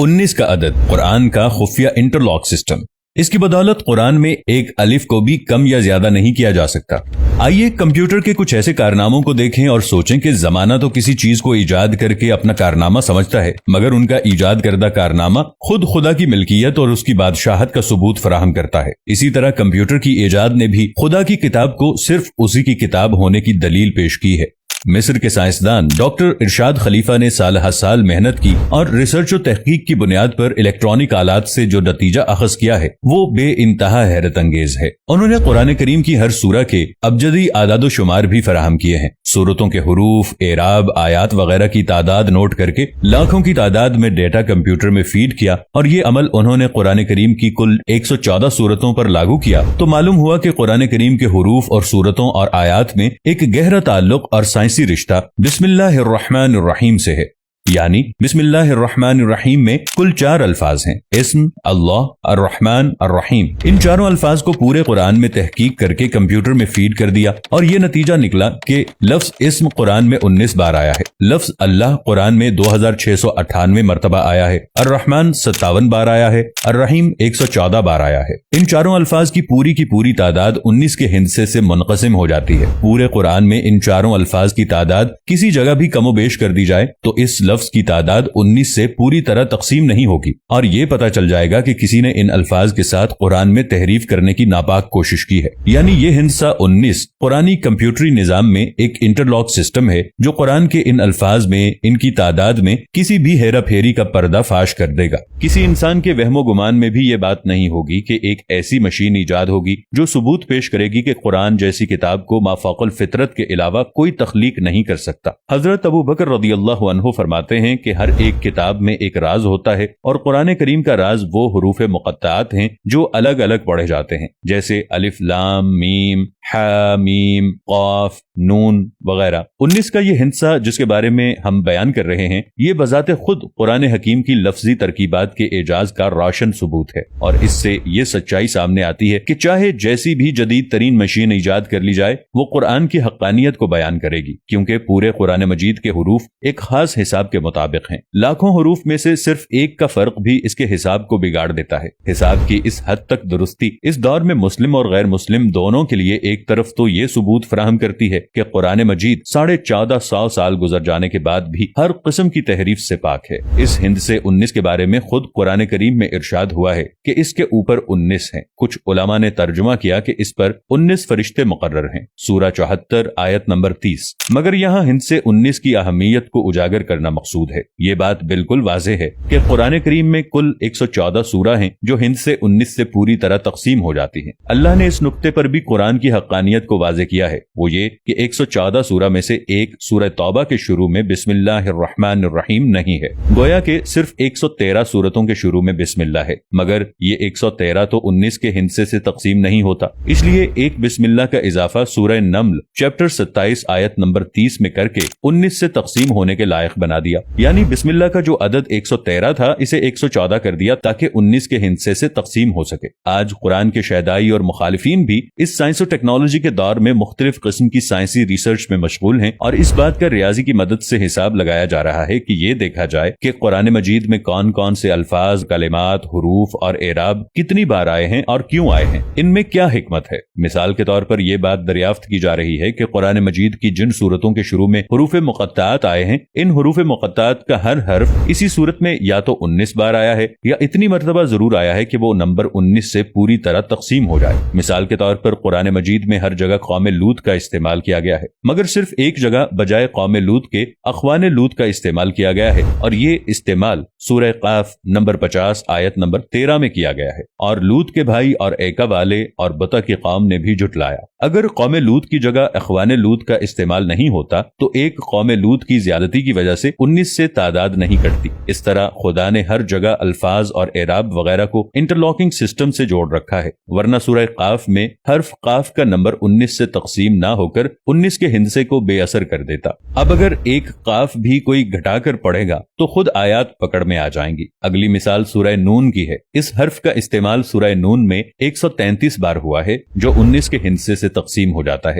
19 کا عدد قرآن کا خفیہ انٹرلاک سسٹم۔ اس کی بدولت قرآن میں ایک الف کو بھی کم یا زیادہ نہیں کیا جا سکتا۔ آئیے کمپیوٹر کے کچھ ایسے کارناموں کو دیکھیں اور سوچیں کہ زمانہ تو کسی چیز کو ایجاد کر کے اپنا کارنامہ سمجھتا ہے، مگر ان کا ایجاد کردہ کارنامہ خود خدا کی ملکیت اور اس کی بادشاہت کا ثبوت فراہم کرتا ہے۔ اسی طرح کمپیوٹر کی ایجاد نے بھی خدا کی کتاب کو صرف اسی کی کتاب ہونے کی دلیل پیش کی ہے۔ مصر کے سائنسدان ڈاکٹر ارشاد خلیفہ نے سال ہر سال محنت کی اور ریسرچ و تحقیق کی بنیاد پر الیکٹرانک آلات سے جو نتیجہ اخذ کیا ہے وہ بے انتہا حیرت انگیز ہے۔ انہوں نے قرآن کریم کی ہر سورہ کے ابجدی اعداد و شمار بھی فراہم کیے ہیں۔ سورتوں کے حروف، اعراب، آیات وغیرہ کی تعداد نوٹ کر کے لاکھوں کی تعداد میں ڈیٹا کمپیوٹر میں فیڈ کیا، اور یہ عمل انہوں نے قرآن کریم کی کل 114 سورتوں پر لاگو کیا تو معلوم ہوا کہ قرآن کریم کے حروف اور سورتوں اور آیات میں ایک گہرا تعلق اور سائنسی رشتہ بسم اللہ الرحمن الرحیم سے ہے۔ یعنی بسم اللہ الرحمن الرحیم میں کل 4 الفاظ ہیں: اسم، اللہ، الرحمن، الرحیم۔ ان چاروں الفاظ کو پورے قرآن میں تحقیق کر کے کمپیوٹر میں فیڈ کر دیا اور یہ نتیجہ نکلا کہ لفظ اسم قرآن میں 19 بار آیا ہے، لفظ اللہ قرآن میں 2698 مرتبہ آیا ہے، الرحمن 57 بار آیا ہے، الرحیم 114 بار آیا ہے۔ ان چاروں الفاظ کی پوری تعداد 19 کے ہندسے سے منقسم ہو جاتی ہے۔ پورے قرآن میں ان چاروں الفاظ کی تعداد کسی جگہ بھی کم و بیش کر دی جائے تو اس لفظ کی تعداد 19 سے پوری طرح تقسیم نہیں ہوگی، اور یہ پتہ چل جائے گا کہ کسی نے ان الفاظ کے ساتھ قرآن میں تحریف کرنے کی ناپاک کوشش کی ہے۔ یعنی یہ ہندسہ 19 قرآنی کمپیوٹری نظام میں ایک انٹرلاک سسٹم ہے جو قرآن کے ان الفاظ میں، ان کی تعداد میں کسی بھی ہیرا پھیری کا پردہ فاش کر دے گا۔ کسی انسان کے وہم و گمان میں بھی یہ بات نہیں ہوگی کہ ایک ایسی مشین ایجاد ہوگی جو ثبوت پیش کرے گی کہ قرآن جیسی کتاب کو مافوق الفطرت کے علاوہ کوئی تخلیق نہیں کر سکتا۔ حضرت ابو بکر رضی اللہ عنہ فرماتے ہیں کہ ہر ایک کتاب میں ایک راز ہوتا ہے، اور قرآن کریم کا راز وہ حروف مقطعات ہیں جو الگ الگ پڑھے جاتے ہیں، جیسے الف لام میم ہا میم قاف نون وغیرہ۔ 19 کا یہ ہندسہ جس کے بارے میں ہم بیان کر رہے ہیں، یہ بذات خود قرآن حکیم کی لفظی ترکیبات کے اعجاز کا روشن ثبوت ہے، اور اس سے یہ سچائی سامنے آتی ہے کہ چاہے جیسی بھی جدید ترین مشین ایجاد کر لی جائے، وہ قرآن کی حقانیت کو بیان کرے گی، کیونکہ پورے قرآن مجید کے حروف ایک خاص حساب کے مطابق ہیں۔ لاکھوں حروف میں سے صرف ایک کا فرق بھی اس کے حساب کو بگاڑ دیتا ہے۔ حساب کی اس حد تک درستی اس دور میں مسلم اور غیر مسلم دونوں کے لیے ایک طرف تو یہ ثبوت فراہم کرتی ہے کہ قرآن مجید 1450 سال گزر جانے کے بعد بھی ہر قسم کی تحریف سے پاک ہے۔ اس ہندسے 19 کے بارے میں خود قرآن کریم میں ارشاد ہوا ہے کہ اس کے اوپر 19 ہیں۔ کچھ علماء نے ترجمہ کیا کہ اس پر 19 فرشتے مقرر ہیں، سورہ 74 آیت نمبر 30۔ مگر یہاں ہندسے 19 کی اہمیت کو اجاگر کرنا مقصود ہے۔ یہ بات بالکل واضح ہے کہ قرآن کریم میں کل 114 سورہ ہیں جو ہندسے 19 سے پوری طرح تقسیم ہو جاتی ہیں۔ اللہ نے اس نقطے پر بھی قرآن کی حقانیت کو واضح کیا ہے، وہ یہ کہ 114 سورہ میں سے ایک سورہ توبہ کے شروع میں بسم اللہ الرحمن الرحیم نہیں ہے، گویا کہ صرف 113 سورتوں کے شروع میں بسم اللہ ہے، مگر یہ 113 تو 19 کے ہندسے سے تقسیم نہیں ہوتا، اس لیے ایک بسم اللہ کا اضافہ سورہ نمل چیپٹر 27 آیت نمبر 30 میں کر کے 19 سے تقسیم ہونے کے لائق بنا دیا۔ یعنی بسم اللہ کا جو عدد 113 تھا اسے 114 کر دیا تاکہ 19 کے ہندسے سے تقسیم ہو سکے۔ آج قرآن کے شیدائی اور مخالفین بھی اس سائنس و ٹیکنالوجی کے دور میں مختلف قسم کی سائنسی ریسرچ میں مشغول ہیں، اور اس بات کا ریاضی کی مدد سے حساب لگایا جا رہا ہے کہ یہ دیکھا جائے کہ قرآن مجید میں کون کون سے الفاظ، کلمات، حروف اور اعراب کتنی بار آئے ہیں اور کیوں آئے ہیں، ان میں کیا حکمت ہے۔ مثال کے طور پر یہ بات دریافت کی جا رہی ہے کہ قرآن مجید کی جن سورتوں کے شروع میں حروف مقطعات آئے ہیں، ان حروف مقطعات کا ہر حرف اسی صورت میں یا تو 19 بار آیا ہے یا اتنی مرتبہ ضرور آیا ہے کہ وہ نمبر 19 سے پوری طرح تقسیم ہو جائے۔ مثال کے طور پر قرآن مجید میں ہر جگہ قوم لوط کا استعمال کیا گیا ہے، مگر صرف ایک جگہ بجائے قوم لوط کے اخوان لوط کا استعمال کیا گیا ہے، اور یہ استعمال سورہ قاف نمبر 50 آیت نمبر 13 میں کیا گیا ہے، اور لوط کے بھائی اور ایکا والے اور بتا کی قوم نے بھی جھٹلایا۔ اگر قوم لوط کی جگہ اخوان لوط کا استعمال نہیں ہوتا تو ایک قوم لوط کی زیادتی کی وجہ سے 19 سے تعداد نہیں کٹتی۔ اس طرح خدا نے ہر جگہ الفاظ اور اعراب وغیرہ کو انٹرلاکنگ سسٹم سے جوڑ رکھا ہے، ورنہ سورہ قاف میں حرف قاف کا نمبر 19 سے تقسیم نہ ہو کر 19 کے ہندسے کو بے اثر کر دیتا۔ اب اگر ایک قاف بھی کوئی گھٹا کر پڑھے گا تو خود آیات پکڑ میں آ جائیں گی۔ اگلی مثال سورہ نون کی ہے۔ اس حرف کا استعمال سورہ نون میں 133 بار ہوا ہے جو 19 کے ہندسے سے تقسیم ہو جاتا ہے،